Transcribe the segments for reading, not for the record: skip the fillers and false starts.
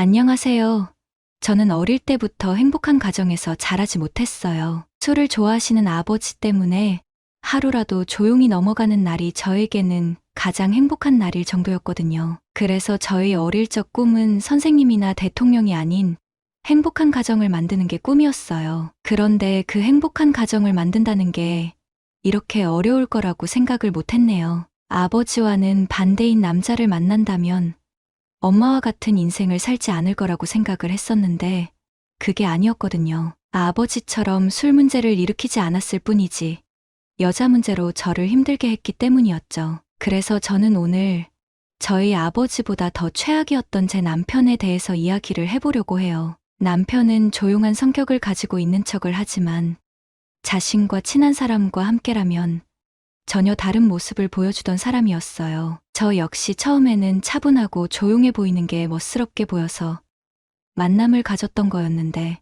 안녕하세요. 저는 어릴 때부터 행복한 가정에서 자라지 못했어요. 술을 좋아하시는 아버지 때문에 하루라도 조용히 넘어가는 날이 저에게는 가장 행복한 날일 정도였거든요. 그래서 저의 어릴 적 꿈은 선생님이나 대통령이 아닌 행복한 가정을 만드는 게 꿈이었어요. 그런데 그 행복한 가정을 만든다는 게 이렇게 어려울 거라고 생각을 못했네요. 아버지와는 반대인 남자를 만난다면 엄마와 같은 인생을 살지 않을 거라고 생각을 했었는데 그게 아니었거든요. 아버지처럼 술 문제를 일으키지 않았을 뿐이지 여자 문제로 저를 힘들게 했기 때문이었죠. 그래서 저는 오늘 저희 아버지보다 더 최악이었던 제 남편에 대해서 이야기를 해보려고 해요. 남편은 조용한 성격을 가지고 있는 척을 하지만 자신과 친한 사람과 함께라면 전혀 다른 모습을 보여주던 사람이었어요. 저 역시 처음에는 차분하고 조용해 보이는 게 멋스럽게 보여서 만남을 가졌던 거였는데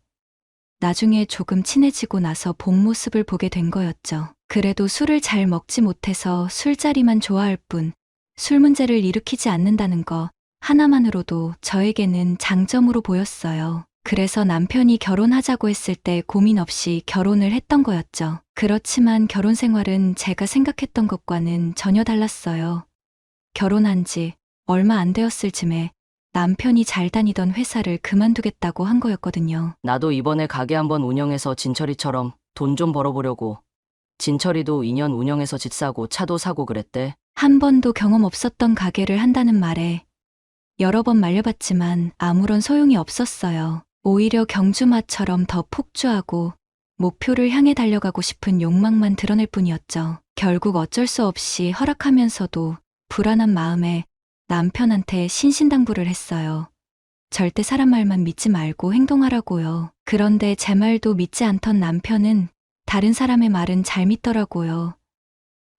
나중에 조금 친해지고 나서 본 모습을 보게 된 거였죠. 그래도 술을 잘 먹지 못해서 술자리만 좋아할 뿐 술 문제를 일으키지 않는다는 거 하나만으로도 저에게는 장점으로 보였어요. 그래서 남편이 결혼하자고 했을 때 고민 없이 결혼을 했던 거였죠. 그렇지만 결혼 생활은 제가 생각했던 것과는 전혀 달랐어요. 결혼한 지 얼마 안 되었을 즈음에 남편이 잘 다니던 회사를 그만두겠다고 한 거였거든요. 나도 이번에 가게 한번 운영해서 진철이처럼 돈 좀 벌어보려고. 진철이도 2년 운영해서 집 사고 차도 사고 그랬대. 한 번도 경험 없었던 가게를 한다는 말에 여러 번 말려봤지만 아무런 소용이 없었어요. 오히려 경주마처럼 더 폭주하고 목표를 향해 달려가고 싶은 욕망만 드러낼 뿐이었죠. 결국 어쩔 수 없이 허락하면서도 불안한 마음에 남편한테 신신당부를 했어요. 절대 사람 말만 믿지 말고 행동하라고요. 그런데 제 말도 믿지 않던 남편은 다른 사람의 말은 잘 믿더라고요.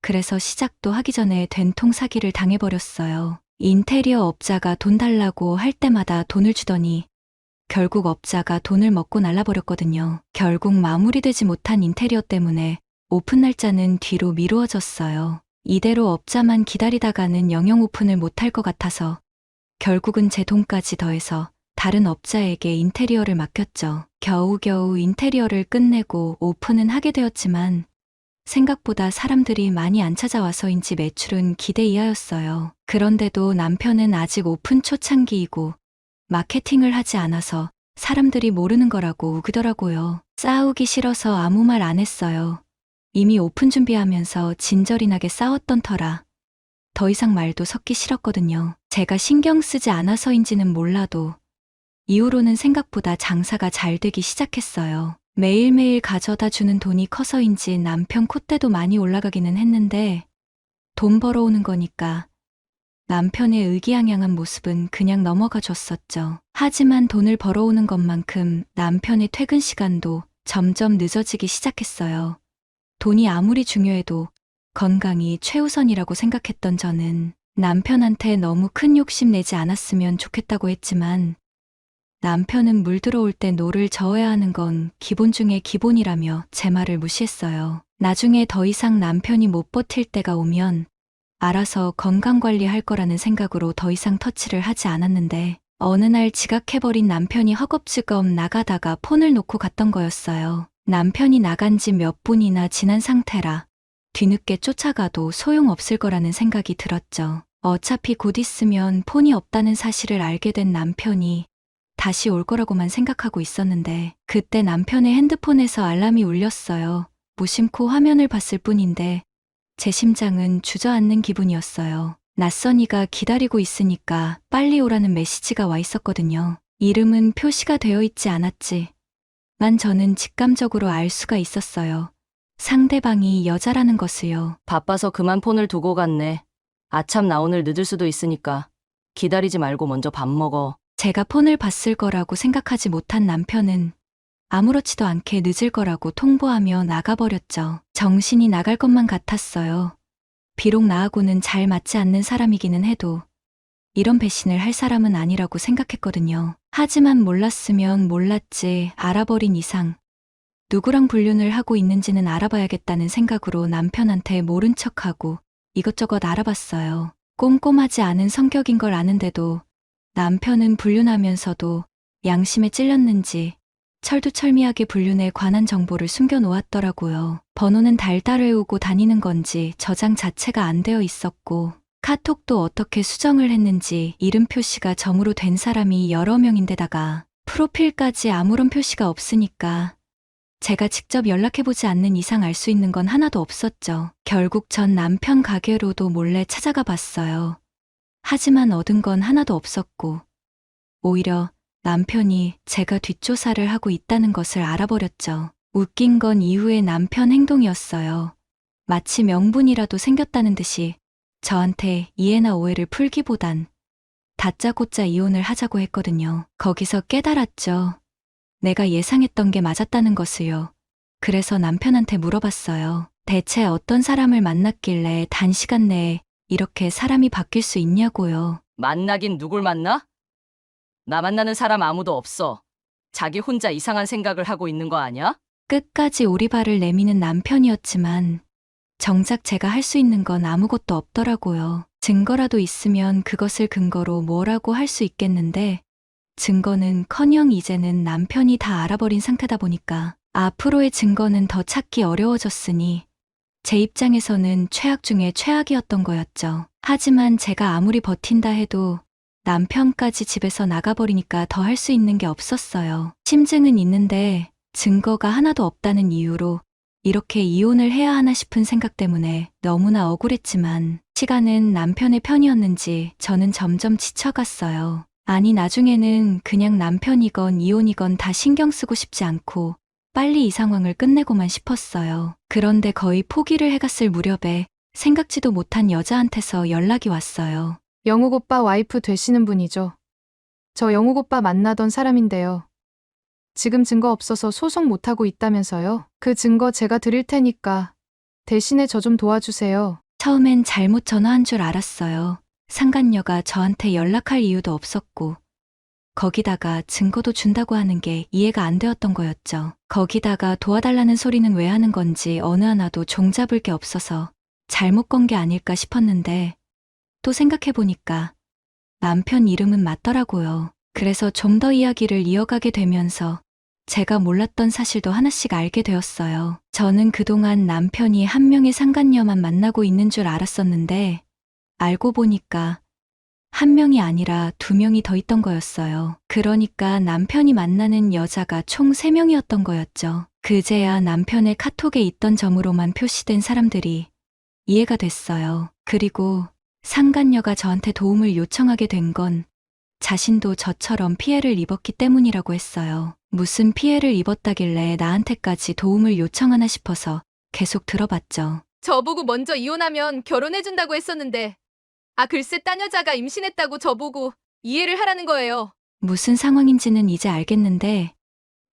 그래서 시작도 하기 전에 된통 사기를 당해버렸어요. 인테리어 업자가 돈 달라고 할 때마다 돈을 주더니 결국 업자가 돈을 먹고 날라버렸거든요. 결국 마무리되지 못한 인테리어 때문에 오픈 날짜는 뒤로 미루어졌어요. 이대로 업자만 기다리다가는 영영 오픈을 못할 것 같아서 결국은 제 돈까지 더해서 다른 업자에게 인테리어를 맡겼죠. 겨우겨우 인테리어를 끝내고 오픈은 하게 되었지만 생각보다 사람들이 많이 안 찾아와서인지 매출은 기대 이하였어요. 그런데도 남편은 아직 오픈 초창기이고 마케팅을 하지 않아서 사람들이 모르는 거라고 우기더라고요. 싸우기 싫어서 아무 말 안 했어요. 이미 오픈 준비하면서 진절이 나게 싸웠던 터라 더 이상 말도 섞기 싫었거든요. 제가 신경 쓰지 않아서인지는 몰라도 이후로는 생각보다 장사가 잘 되기 시작했어요. 매일매일 가져다 주는 돈이 커서인지 남편 콧대도 많이 올라가기는 했는데 돈 벌어오는 거니까 남편의 의기양양한 모습은 그냥 넘어가 줬었죠. 하지만 돈을 벌어오는 것만큼 남편의 퇴근 시간도 점점 늦어지기 시작했어요. 돈이 아무리 중요해도 건강이 최우선이라고 생각했던 저는 남편한테 너무 큰 욕심 내지 않았으면 좋겠다고 했지만 남편은 물 들어올 때 노를 저어야 하는 건 기본 중에 기본이라며 제 말을 무시했어요. 나중에 더 이상 남편이 못 버틸 때가 오면 알아서 건강관리할 거라는 생각으로 더 이상 터치를 하지 않았는데 어느 날 지각해버린 남편이 허겁지겁 나가다가 폰을 놓고 갔던 거였어요. 남편이 나간 지 몇 분이나 지난 상태라 뒤늦게 쫓아가도 소용없을 거라는 생각이 들었죠. 어차피 곧 있으면 폰이 없다는 사실을 알게 된 남편이 다시 올 거라고만 생각하고 있었는데 그때 남편의 핸드폰에서 알람이 울렸어요. 무심코 화면을 봤을 뿐인데 제 심장은 주저앉는 기분이었어요. 낯선 이가 기다리고 있으니까 빨리 오라는 메시지가 와 있었거든요. 이름은 표시가 되어 있지 않았지만 저는 직감적으로 알 수가 있었어요. 상대방이 여자라는 것을요. 바빠서 그만 폰을 두고 갔네. 아참 나 오늘 늦을 수도 있으니까 기다리지 말고 먼저 밥 먹어. 제가 폰을 봤을 거라고 생각하지 못한 남편은 아무렇지도 않게 늦을 거라고 통보하며 나가버렸죠. 정신이 나갈 것만 같았어요. 비록 나하고는 잘 맞지 않는 사람이기는 해도 이런 배신을 할 사람은 아니라고 생각했거든요. 하지만 몰랐으면 몰랐지 알아버린 이상 누구랑 불륜을 하고 있는지는 알아봐야겠다는 생각으로 남편한테 모른 척하고 이것저것 알아봤어요. 꼼꼼하지 않은 성격인 걸 아는데도 남편은 불륜하면서도 양심에 찔렸는지 철두철미하게 불륜에 관한 정보를 숨겨놓았더라고요. 번호는 달달 외우고 다니는 건지 저장 자체가 안 되어 있었고 카톡도 어떻게 수정을 했는지 이름 표시가 점으로 된 사람이 여러 명인데다가 프로필까지 아무런 표시가 없으니까 제가 직접 연락해보지 않는 이상 알 수 있는 건 하나도 없었죠. 결국 전 남편 가게로도 몰래 찾아가 봤어요. 하지만 얻은 건 하나도 없었고 오히려 남편이 제가 뒷조사를 하고 있다는 것을 알아버렸죠. 웃긴 건 이후의 남편 행동이었어요. 마치 명분이라도 생겼다는 듯이 저한테 이해나 오해를 풀기보단 다짜고짜 이혼을 하자고 했거든요. 거기서 깨달았죠. 내가 예상했던 게 맞았다는 것을요. 그래서 남편한테 물어봤어요. 대체 어떤 사람을 만났길래 단시간 내에 이렇게 사람이 바뀔 수 있냐고요. 만나긴 누굴 만나? 나 만나는 사람 아무도 없어. 자기 혼자 이상한 생각을 하고 있는 거 아니야? 끝까지 오리발을 내미는 남편이었지만 정작 제가 할 수 있는 건 아무것도 없더라고요. 증거라도 있으면 그것을 근거로 뭐라고 할 수 있겠는데 증거는커녕 이제는 남편이 다 알아버린 상태다 보니까 앞으로의 증거는 더 찾기 어려워졌으니 제 입장에서는 최악 중에 최악이었던 거였죠. 하지만 제가 아무리 버틴다 해도 남편까지 집에서 나가버리니까 더 할 수 있는 게 없었어요. 심증은 있는데 증거가 하나도 없다는 이유로 이렇게 이혼을 해야 하나 싶은 생각 때문에 너무나 억울했지만 시간은 남편의 편이었는지 저는 점점 지쳐갔어요. 아니 나중에는 그냥 남편이건 이혼이건 다 신경 쓰고 싶지 않고 빨리 이 상황을 끝내고만 싶었어요. 그런데 거의 포기를 해갔을 무렵에 생각지도 못한 여자한테서 연락이 왔어요. 영욱 오빠 와이프 되시는 분이죠. 저 영욱 오빠 만나던 사람인데요. 지금 증거 없어서 소송 못하고 있다면서요. 그 증거 제가 드릴 테니까 대신에 저 좀 도와주세요. 처음엔 잘못 전화한 줄 알았어요. 상간녀가 저한테 연락할 이유도 없었고 거기다가 증거도 준다고 하는 게 이해가 안 되었던 거였죠. 거기다가 도와달라는 소리는 왜 하는 건지 어느 하나도 종잡을 게 없어서 잘못 건 게 아닐까 싶었는데 또 생각해보니까 남편 이름은 맞더라고요. 그래서 좀 더 이야기를 이어가게 되면서 제가 몰랐던 사실도 하나씩 알게 되었어요. 저는 그동안 남편이 한 명의 상간녀만 만나고 있는 줄 알았었는데 알고 보니까 한 명이 아니라 두 명이 더 있던 거였어요. 그러니까 남편이 만나는 여자가 총 3명이었던 거였죠. 그제야 남편의 카톡에 있던 점으로만 표시된 사람들이 이해가 됐어요. 그리고 상간녀가 저한테 도움을 요청하게 된 건 자신도 저처럼 피해를 입었기 때문이라고 했어요. 무슨 피해를 입었다길래 나한테까지 도움을 요청하나 싶어서 계속 들어봤죠. 저보고 먼저 이혼하면 결혼해준다고 했었는데 글쎄 딴 여자가 임신했다고 저보고 이해를 하라는 거예요. 무슨 상황인지는 이제 알겠는데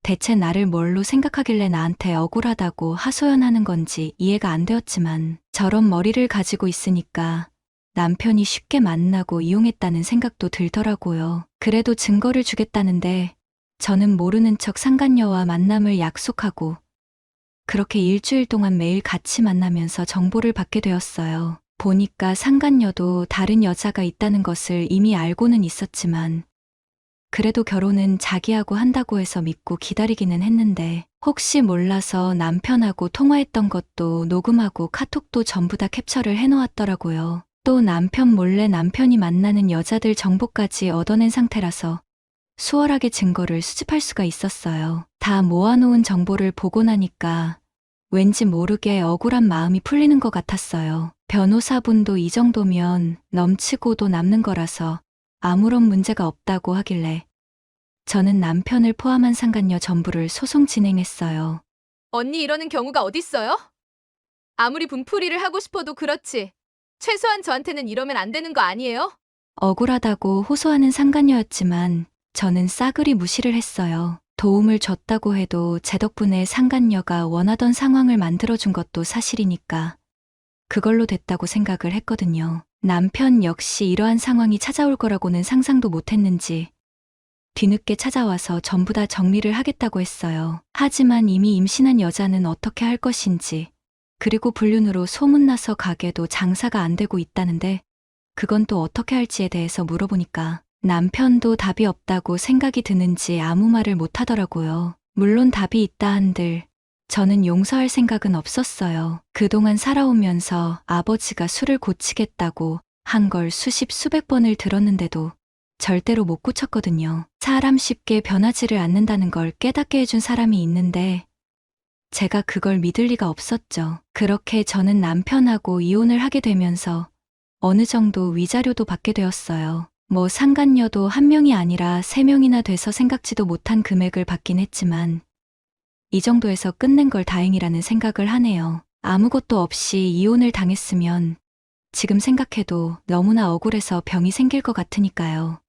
대체 나를 뭘로 생각하길래 나한테 억울하다고 하소연하는 건지 이해가 안 되었지만 저런 머리를 가지고 있으니까 남편이 쉽게 만나고 이용했다는 생각도 들더라고요. 그래도 증거를 주겠다는데 저는 모르는 척 상간녀와 만남을 약속하고 그렇게 일주일 동안 매일 같이 만나면서 정보를 받게 되었어요. 보니까 상간녀도 다른 여자가 있다는 것을 이미 알고는 있었지만 그래도 결혼은 자기하고 한다고 해서 믿고 기다리기는 했는데 혹시 몰라서 남편하고 통화했던 것도 녹음하고 카톡도 전부 다 캡처를 해놓았더라고요. 또 남편 몰래 남편이 만나는 여자들 정보까지 얻어낸 상태라서 수월하게 증거를 수집할 수가 있었어요. 다 모아놓은 정보를 보고 나니까 왠지 모르게 억울한 마음이 풀리는 것 같았어요. 변호사분도 이 정도면 넘치고도 남는 거라서 아무런 문제가 없다고 하길래 저는 남편을 포함한 상간녀 전부를 소송 진행했어요. 언니 이러는 경우가 어딨어요? 아무리 분풀이를 하고 싶어도 그렇지. 최소한 저한테는 이러면 안 되는 거 아니에요? 억울하다고 호소하는 상간녀였지만 저는 싸그리 무시를 했어요. 도움을 줬다고 해도 제 덕분에 상간녀가 원하던 상황을 만들어준 것도 사실이니까 그걸로 됐다고 생각을 했거든요. 남편 역시 이러한 상황이 찾아올 거라고는 상상도 못했는지 뒤늦게 찾아와서 전부 다 정리를 하겠다고 했어요. 하지만 이미 임신한 여자는 어떻게 할 것인지 그리고 불륜으로 소문나서 가게도 장사가 안 되고 있다는데 그건 또 어떻게 할지에 대해서 물어보니까 남편도 답이 없다고 생각이 드는지 아무 말을 못 하더라고요. 물론 답이 있다 한들 저는 용서할 생각은 없었어요. 그동안 살아오면서 아버지가 술을 고치겠다고 한 걸 수십 수백 번을 들었는데도 절대로 못 고쳤거든요. 사람 쉽게 변하지를 않는다는 걸 깨닫게 해준 사람이 있는데 제가 그걸 믿을 리가 없었죠. 그렇게 저는 남편하고 이혼을 하게 되면서 어느 정도 위자료도 받게 되었어요. 뭐 상간녀도 한 명이 아니라 3명이나 돼서 생각지도 못한 금액을 받긴 했지만 이 정도에서 끝낸 걸 다행이라는 생각을 하네요. 아무것도 없이 이혼을 당했으면 지금 생각해도 너무나 억울해서 병이 생길 것 같으니까요.